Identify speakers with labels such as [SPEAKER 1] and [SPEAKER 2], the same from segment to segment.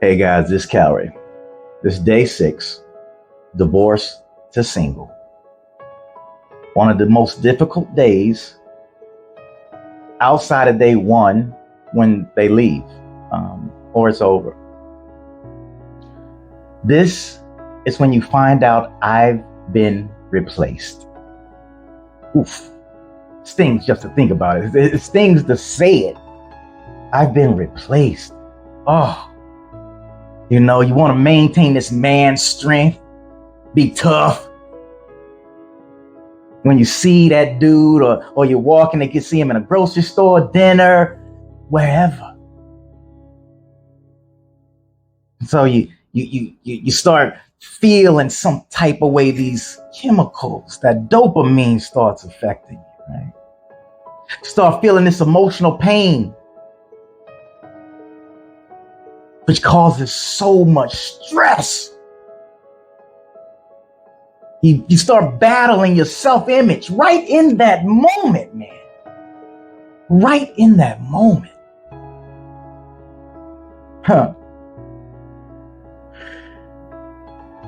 [SPEAKER 1] Hey guys, this is Calorie. This is day 6, divorce to single. One of the most difficult days outside of day 1 when they leave or it's over. This is when you find out I've been replaced. Oof. Stings just to think about it. It stings to say it. I've been replaced. Oh. You want to maintain this man's strength, be tough. When you see that dude or you're walking, you can see him in a grocery store, dinner, wherever. So you start feeling some type of way, these chemicals, that dopamine starts affecting you, right? Start feeling this emotional pain, which causes so much stress. You start battling your self-image right in that moment, man. Right in that moment.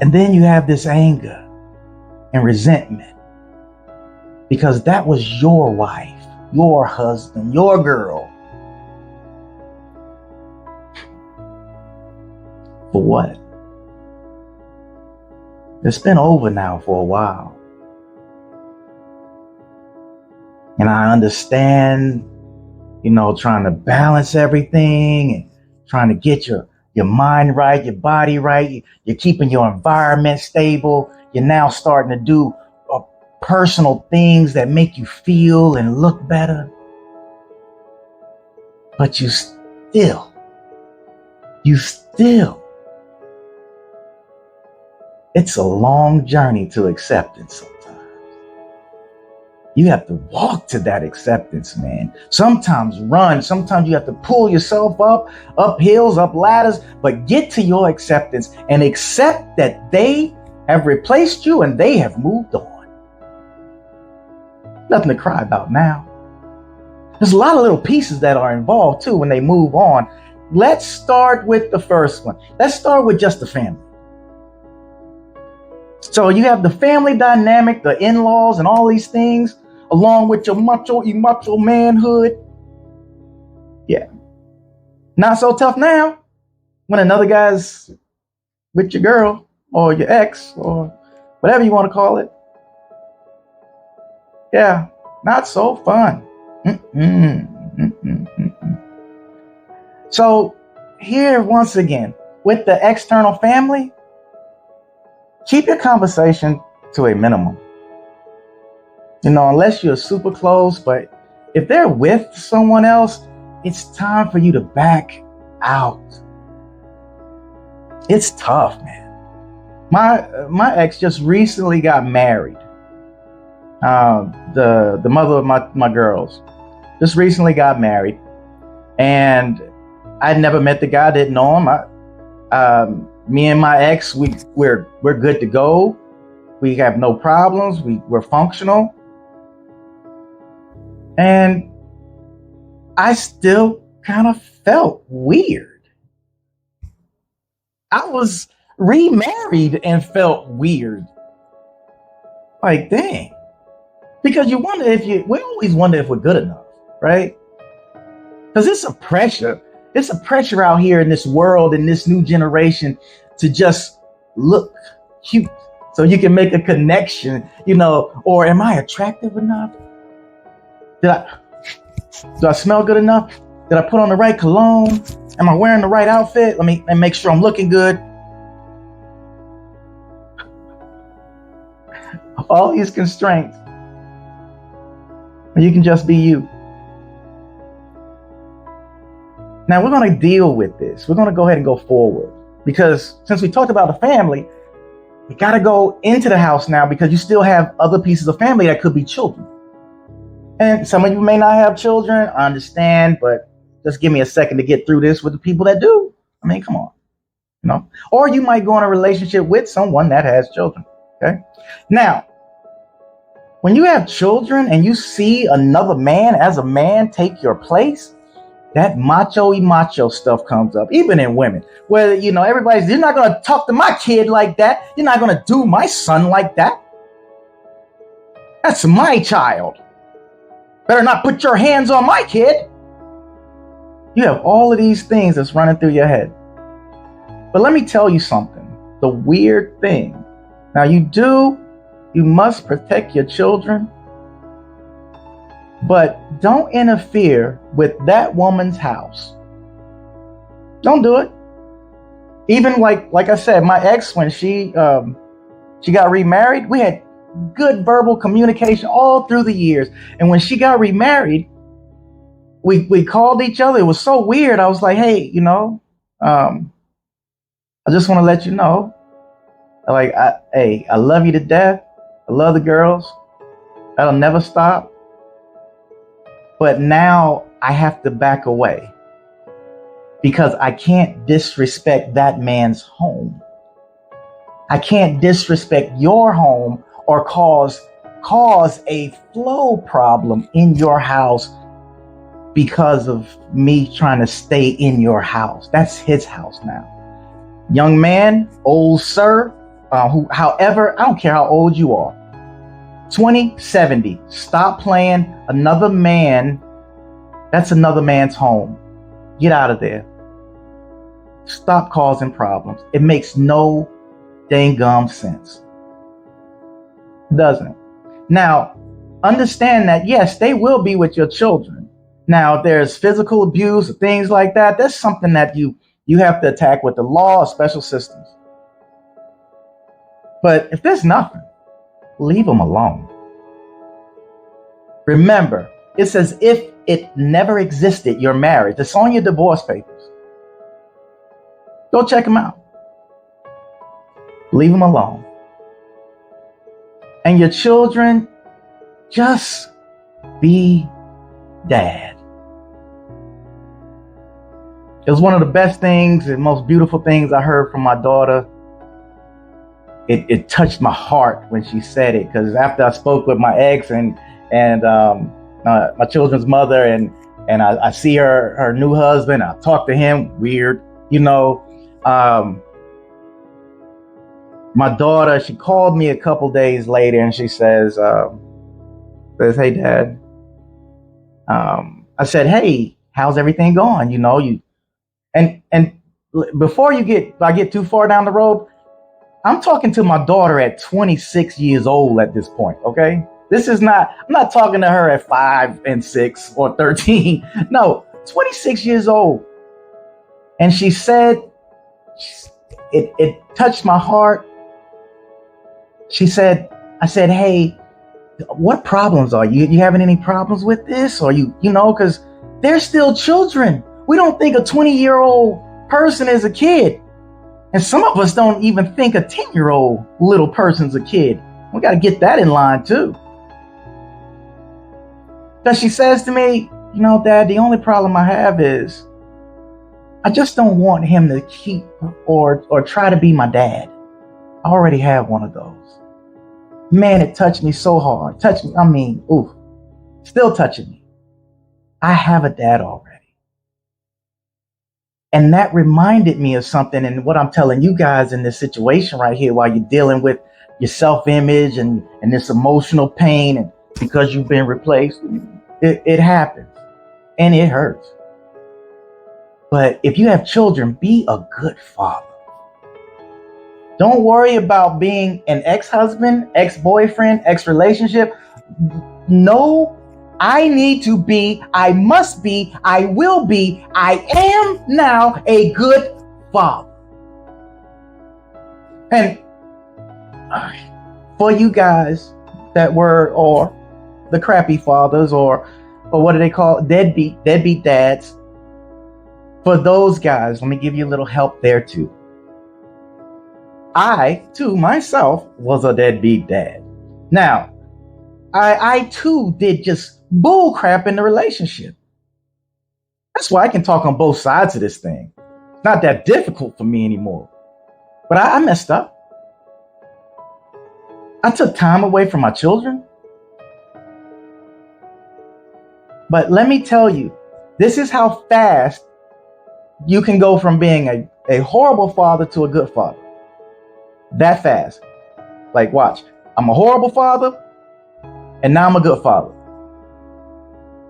[SPEAKER 1] And then you have this anger and resentment because that was your wife, your husband, your girl. For what? It's been over now for a while. And I understand, trying to balance everything and trying to get your mind right, your body right. You're keeping your environment stable. You're now starting to do personal things that make you feel and look better. But you still, it's a long journey to acceptance sometimes. You have to walk to that acceptance, man. Sometimes run. Sometimes you have to pull yourself up hills, up ladders, but get to your acceptance and accept that they have replaced you and they have moved on. Nothing to cry about now. There's a lot of little pieces that are involved too when they move on. Let's start with the first one. Let's start with just the family. So you have the family dynamic, the in-laws and all these things, along with your macho manhood. Yeah. Not so tough now when another guy's with your girl or your ex or whatever you want to call it. Yeah, not so fun. So here, once again, with the external family, keep your conversation to a minimum. Unless you're super close, but if they're with someone else, it's time for you to back out. It's tough, man. My ex just recently got married. The mother of my girls just recently got married, and I'd never met the guy, didn't know him. Me and my ex, we're good to go. We have no problems. We're functional. And I still kind of felt weird. I was remarried and felt weird. Like, dang. Because we always wonder if we're good enough, right? Because it's a pressure. It's a pressure out here in this world, in this new generation, to just look cute so you can make a connection, or am I attractive enough? Do I smell good enough? Did I put on the right cologne? Am I wearing the right outfit? Let me make sure I'm looking good. All these constraints. You can just be you. Now we're going to deal with this. We're going to go ahead and go forward because since we talked about the family, we got to go into the house now because you still have other pieces of family that could be children. And some of you may not have children. I understand, but just give me a second to get through this with the people that do. I mean, come on, or you might go in a relationship with someone that has children. Okay. Now, when you have children and you see another man as a man take your place, that macho stuff comes up, even in women, where, everybody's, you're not going to talk to my kid like that. You're not going to do my son like that. That's my child. Better not put your hands on my kid. You have all of these things that's running through your head. But let me tell you something. The weird thing. Now you must protect your children, but don't interfere with that woman's house. Don't do it. Even like I said, my ex, when she got remarried, we had good verbal communication all through the years. And when she got remarried, we called each other. It was so weird. I was like, hey, I just want to let you know, like, I love you to death. I love the girls. That'll never stop. But now I have to back away because I can't disrespect that man's home. I can't disrespect your home or cause a flow problem in your house because of me trying to stay in your house. That's his house now. Young man, old sir, however, I don't care how old you are. 20, 70, stop playing another man. That's another man's home. Get out of there. Stop causing problems. It makes no dang gum sense. It doesn't. Now, understand that, yes, they will be with your children. Now, if there's physical abuse or things like that, that's something that you have to attack with the law or special systems. But if there's nothing, leave them alone. Remember, it's as if it never existed, your marriage. It's on your divorce papers. Go check them out. Leave them alone. And your children, just be dad. It was one of the best things and most beautiful things I heard from my daughter. It touched my heart when she said it, because after I spoke with my ex and my children's mother, and I see her new husband, I talk to him, weird, my daughter, she called me a couple days later and she says, hey, Dad. I said, hey, how's everything going? And before I get too far down the road, I'm talking to my daughter at 26 years old at this point, okay? I'm not talking to her at 5 and 6 or 13. No, 26 years old. And she said, it touched my heart. I said, hey, what problems are you having any problems with this? Or because they're still children. We don't think a 20-year-old person is a kid. And some of us don't even think a 10-year-old little person's a kid. We got to get that in line too. Because she says to me, Dad, the only problem I have is I just don't want him to keep or try to be my dad. I already have one of those. Man, it touched me so hard. Still touching me. I have a dad already. And that reminded me of something, and what I'm telling you guys in this situation right here, while you're dealing with your self-image and this emotional pain, and because you've been replaced, it happens and it hurts. But if you have children, be a good father. Don't worry about being an ex-husband, ex-boyfriend, ex-relationship. No, I need to be, I must be, I will be, I am now a good father. And for you guys that were, or the crappy fathers, or what do they call it? Deadbeat dads. For those guys, let me give you a little help there too. I, too, myself, was a deadbeat dad. Now, I too did just bull crap in the relationship. That's why I can talk on both sides of this thing. It's not that difficult for me anymore. But I messed up. I took time away from my children. But let me tell you, This is how fast you can go from being a horrible father to a good father. That fast. Like, watch. I'm a horrible father, and now I'm a good father.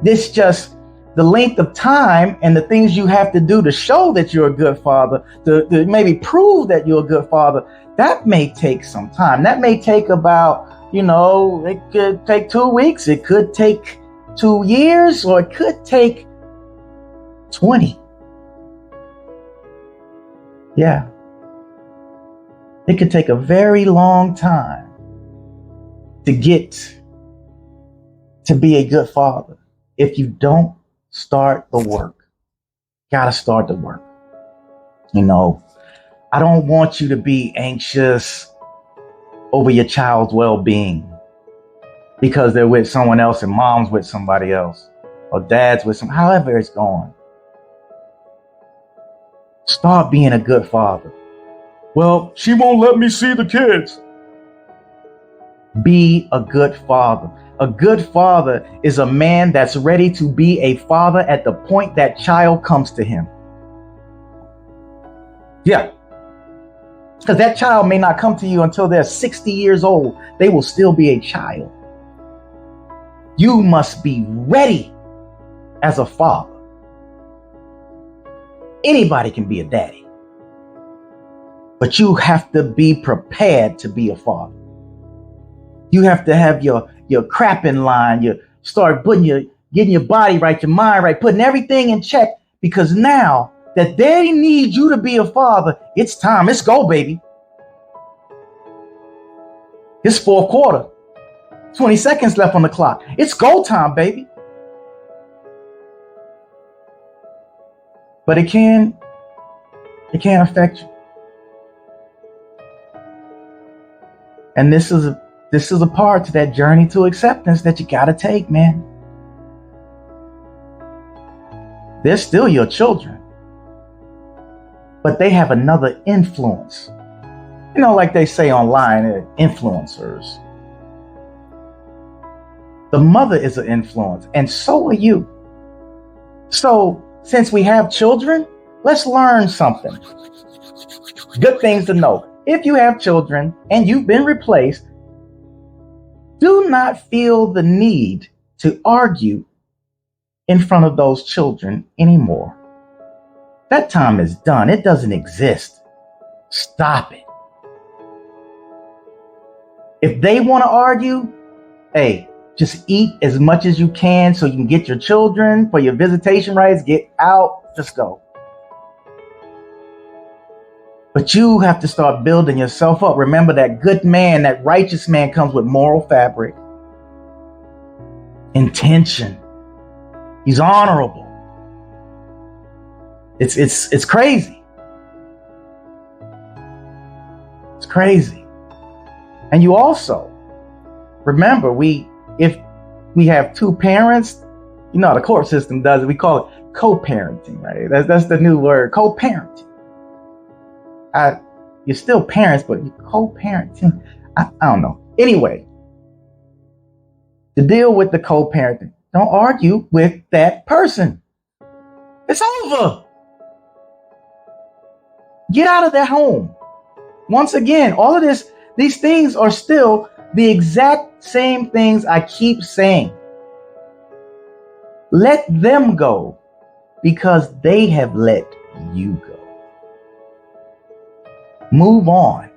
[SPEAKER 1] This just the length of time and the things you have to do to show that you're a good father, to maybe prove that you're a good father, that may take some time. That may take about, it could take 2 weeks, it could take 2 years, or it could take 20. Yeah. It could take a very long time to get to be a good father if you don't start the work. Gotta start the work. I don't want you to be anxious over your child's well-being because they're with someone else and mom's with somebody else or dad's with however it's going. Start being a good father. Well, she won't let me see the kids. Be a good father. A good father is a man that's ready to be a father at the point that child comes to him. Yeah. Because that child may not come to you until they're 60 years old. They will still be a child. You must be ready as a father. Anybody can be a daddy. But you have to be prepared to be a father. You have to have your crap in line. You start getting your body right, your mind right, putting everything in check, because now that they need you to be a father, it's time. It's go, baby. It's fourth quarter. 20 seconds left on the clock. It's go time, baby. But it can affect you. And this is a part to that journey to acceptance that you gotta take, man. They're still your children, but they have another influence. Like they say online, influencers. The mother is an influence, and so are you. So, since we have children, let's learn something. Good things to know. If you have children and you've been replaced, do not feel the need to argue in front of those children anymore. That time is done. It doesn't exist. Stop it. If they want to argue, hey, just eat as much as you can so you can get your children for your visitation rights. Get out. Just go. But you have to start building yourself up. Remember, that good man, that righteous man comes with moral fabric, intention. He's honorable. It's crazy. It's crazy. And you also remember, if we have two parents, how the court system does it. We call it co-parenting, right? That's the new word, co-parenting. You're still parents, but you're co-parenting. I don't know. Anyway, to deal with the co-parenting, don't argue with that person. It's over. Get out of their home. Once again, all of these things are still the exact same things I keep saying. Let them go because they have let you go. Move on.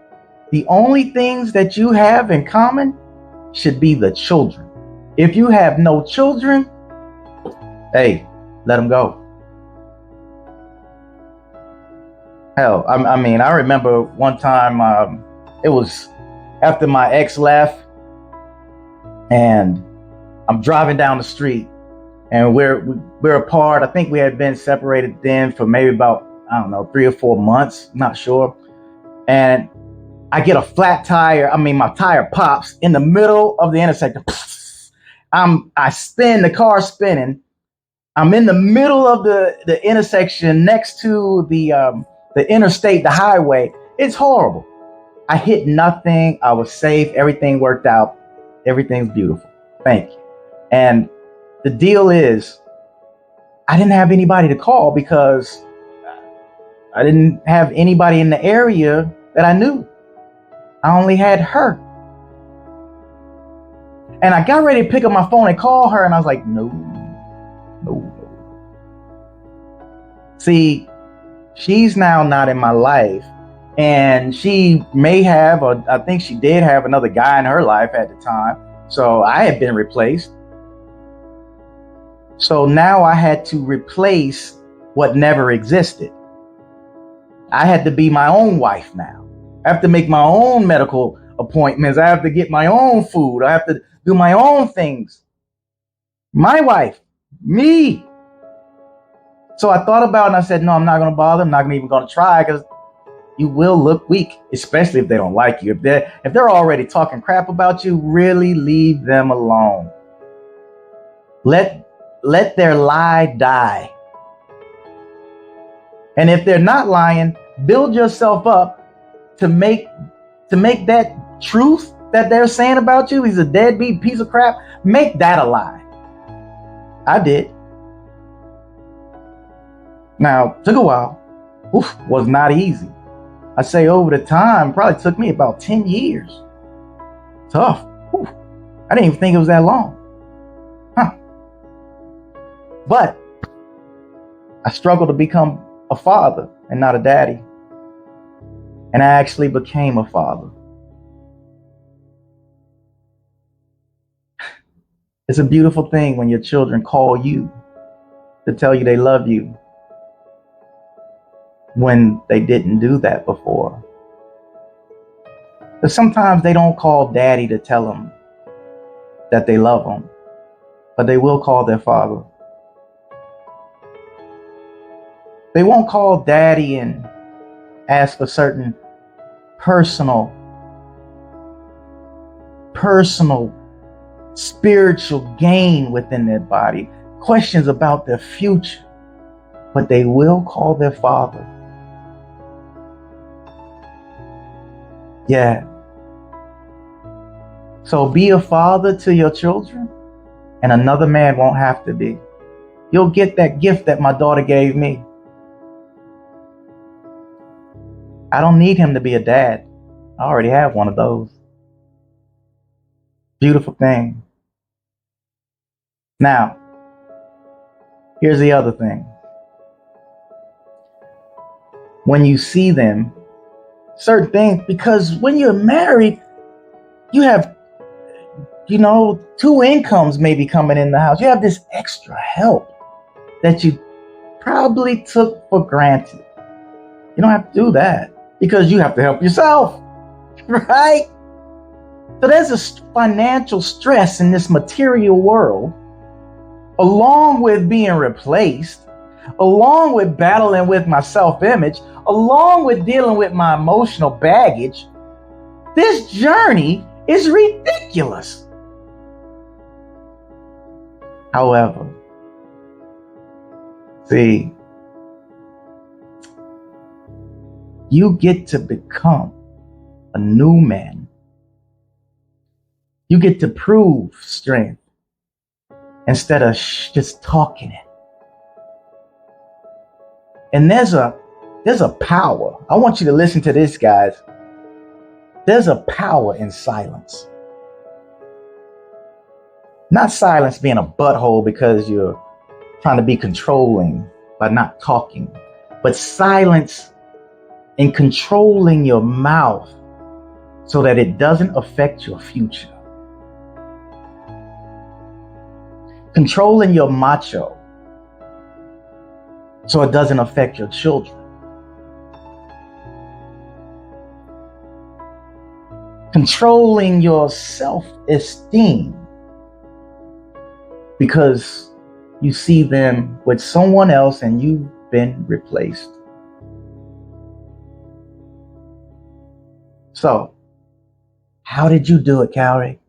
[SPEAKER 1] The only things that you have in common should be the children. If you have no children, hey, let them go. Hell, I remember one time, it was after my ex left, and I'm driving down the street, and we're apart. I think we had been separated then for maybe about, 3 or 4 months, not sure. And I get a flat tire. My tire pops in the middle of the intersection. I spin, the car spinning. I'm in the middle of the intersection next to the interstate, the highway. It's horrible. I hit nothing. I was safe. Everything worked out. Everything's beautiful. Thank you. And the deal is, I didn't have anybody to call because I didn't have anybody in the area that I knew. I only had her. And I got ready to pick up my phone and call her, and I was like, no. See, she's now not in my life, and she may have, or I think she did have another guy in her life at the time. So I had been replaced. So now I had to replace what never existed. I had to be my own wife now. I have to make my own medical appointments. I have to get my own food. I have to do my own things. My wife, me. So I thought about it and I said, no, I'm not going to bother. I'm not even going to try, because you will look weak, especially if they don't like you. If they're already talking crap about you, really leave them alone. Let their lie die. And if they're not lying, build yourself up to make that truth that they're saying about you, he's a deadbeat piece of crap, make that a lie. I did. Now, took a while. Was not easy. I say over the time, probably took me about 10 years. Tough. I didn't even think it was that long. But I struggled to become a father and not a daddy. And I actually became a father. It's a beautiful thing when your children call you to tell you they love you when they didn't do that before. But sometimes they don't call daddy to tell them that they love them, but they will call their father. They won't call daddy and ask for certain personal, spiritual gain within their body, questions about their future, but they will call their father. Yeah. So be a father to your children, and another man won't have to be. You'll get that gift that my daughter gave me. I don't need him to be a dad. I already have one of those. Beautiful thing. Now, here's the other thing. When you see them, certain things, because when you're married, you have, 2 incomes maybe coming in the house. You have this extra help that you probably took for granted. You don't have to do that because you have to help yourself, right? So there's a financial stress in this material world, along with being replaced, along with battling with my self-image, along with dealing with my emotional baggage. This journey is ridiculous. However, see, you get to become a new man. You get to prove strength instead of just talking it. And there's a power. I want you to listen to this, guys. There's a power in silence. Not silence being a butthole because you're trying to be controlling by not talking, but silence in controlling your mouth so that it doesn't affect your future. Controlling your macho so it doesn't affect your children. Controlling your self-esteem because you see them with someone else and you've been replaced. So, how did you do it, Cowrie?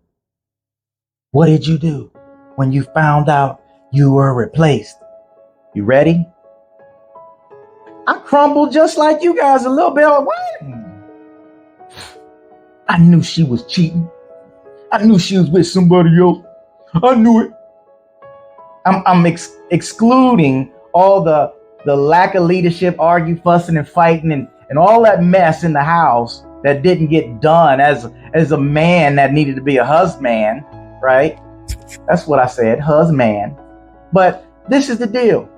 [SPEAKER 1] What did you do when you found out you were replaced? You ready? I crumbled just like you guys a little bit. I knew she was cheating. I knew she was with somebody else. I knew it. I'm excluding all the lack of leadership, argue, fussing, and fighting, and all that mess in the house that didn't get done as a man that needed to be a husband, right? That's what I said, husband. But this is the deal.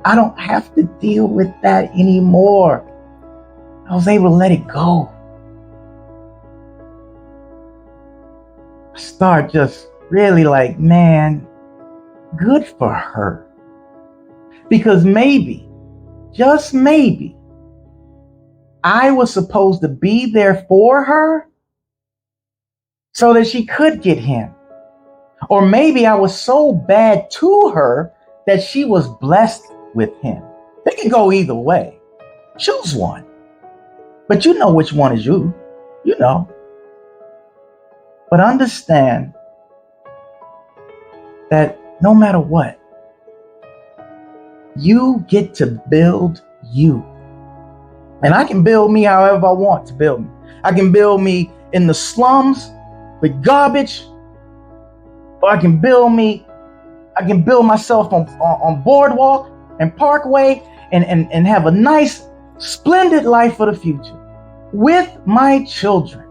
[SPEAKER 1] I don't have to deal with that anymore. I was able to let it go. I start just really like, man, good for her. Because maybe, just maybe, I was supposed to be there for her so that she could get him. Or maybe I was so bad to her that she was blessed with him. It can go either way. Choose one. But you know which one is you. You know. But understand that no matter what, you get to build you. And I can build me however I want to build me. I can build me in the slums with garbage, or I can build myself on boardwalk and parkway and have a nice, splendid life for the future with my children.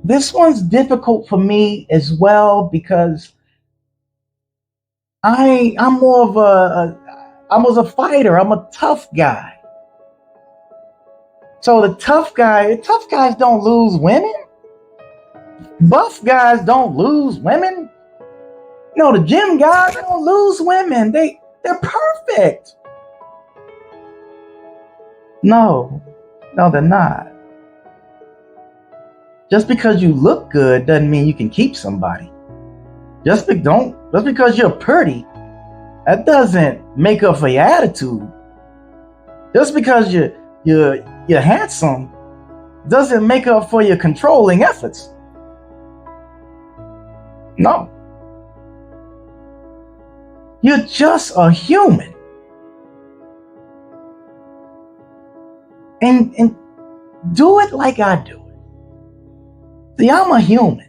[SPEAKER 1] This one's difficult for me as well because I'm more of I was a fighter. I'm a tough guy. So tough guys don't lose women. Buff guys don't lose women. The gym guys don't lose women. They're perfect. No, they're not. Just because you look good doesn't mean you can keep somebody. Just because you're pretty, that doesn't make up for your attitude. Just because you're handsome doesn't make up for your controlling efforts. No. You're just a human. And do it like I do. See, I'm a human,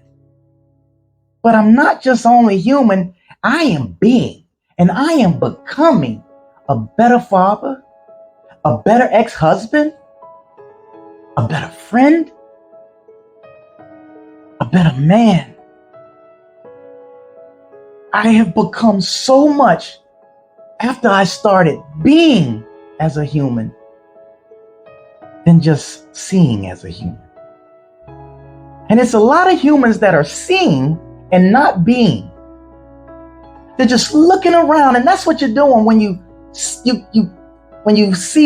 [SPEAKER 1] but I'm not just only human, I am being, and I am becoming a better father, a better ex-husband, a better friend, a better man. I have become so much after I started being as a human than just seeing as a human. And it's a lot of humans that are seeing and not being. They're just looking around, and that's what you're doing when you see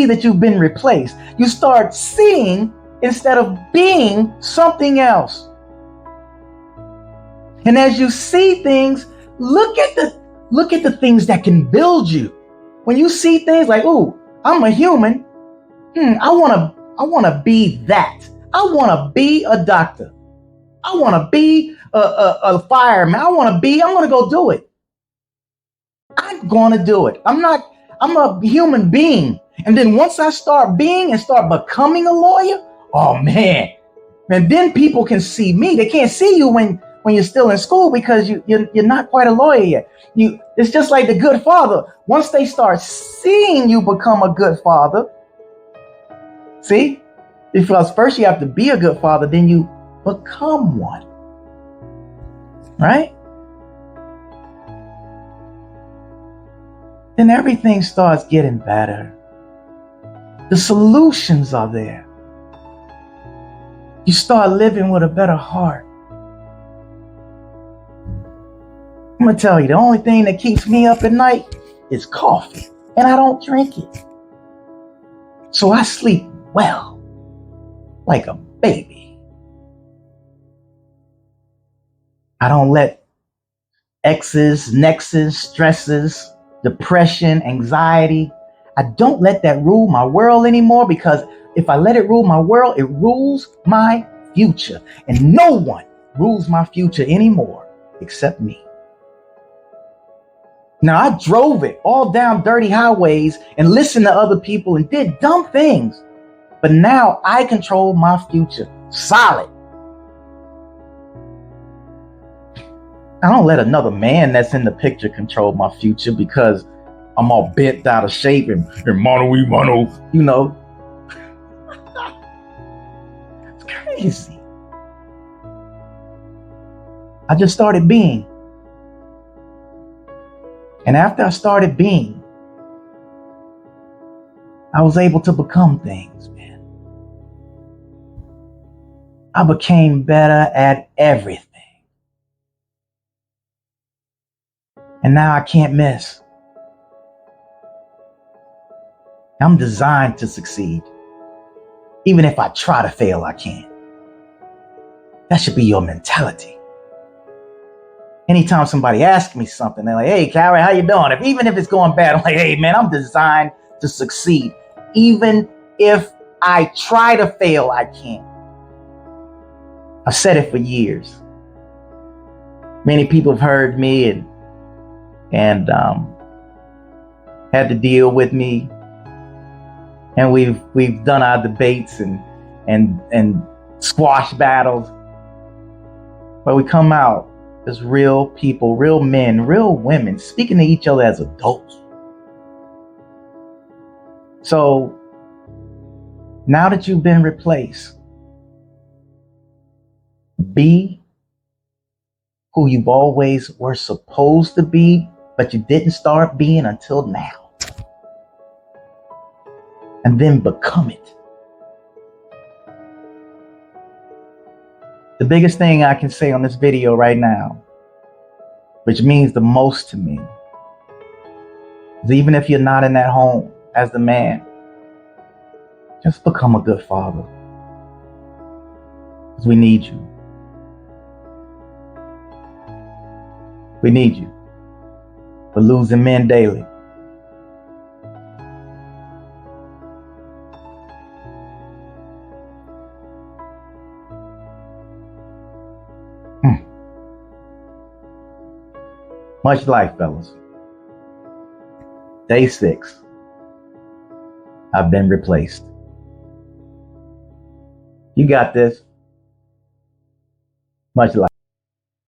[SPEAKER 1] that you've been replaced. You start seeing instead of being something else. And as you see things, look at the things that can build you. When you see things like, "Ooh, I'm a human. I wanna be that. I wanna be a doctor. I want to be a fireman. I'm going to go do it. I'm going to do it. I'm a human being. And then once I start being and start becoming a lawyer, oh man. And then people can see me. They can't see you when you're still in school because you're not quite a lawyer yet. It's just like the good father. Once they start seeing you become a good father, see? Because first you have to be a good father, then you become one, right? Then everything starts getting better. The solutions are there. You start living with a better heart. I'm gonna tell you, the only thing that keeps me up at night is coffee, and I don't drink it. So I sleep well, like a baby. I don't let exes, nexus, stresses, depression, anxiety, I don't let that rule my world anymore, because if I let it rule my world, it rules my future. And no one rules my future anymore except me. Now, I drove it all down dirty highways and listened to other people and did dumb things. But now I control my future. Solid. I don't let another man that's in the picture control my future because I'm all bent out of shape and mono, you know. It's crazy. I just started being. And after I started being, I was able to become things, man. I became better at everything. And now I can't miss. I'm designed to succeed. Even if I try to fail, I can't. That should be your mentality. Anytime somebody asks me something, they're like, hey, Carrie, how you doing? Even if it's going bad, I'm like, hey, man, I'm designed to succeed. Even if I try to fail, I can't. I've said it for years. Many people have heard me and had to deal with me. And we've done our debates and squash battles. But we come out as real people, real men, real women, speaking to each other as adults. So now that you've been replaced, be who you've always were supposed to be, but you didn't start being until now. And then become it. The biggest thing I can say on this video right now, which means the most to me, is even if you're not in that home as the man, just become a good father. Because we need you. We need you. We're losing men daily. Much life, fellas. Day 6. I've been replaced. You got this. Much life.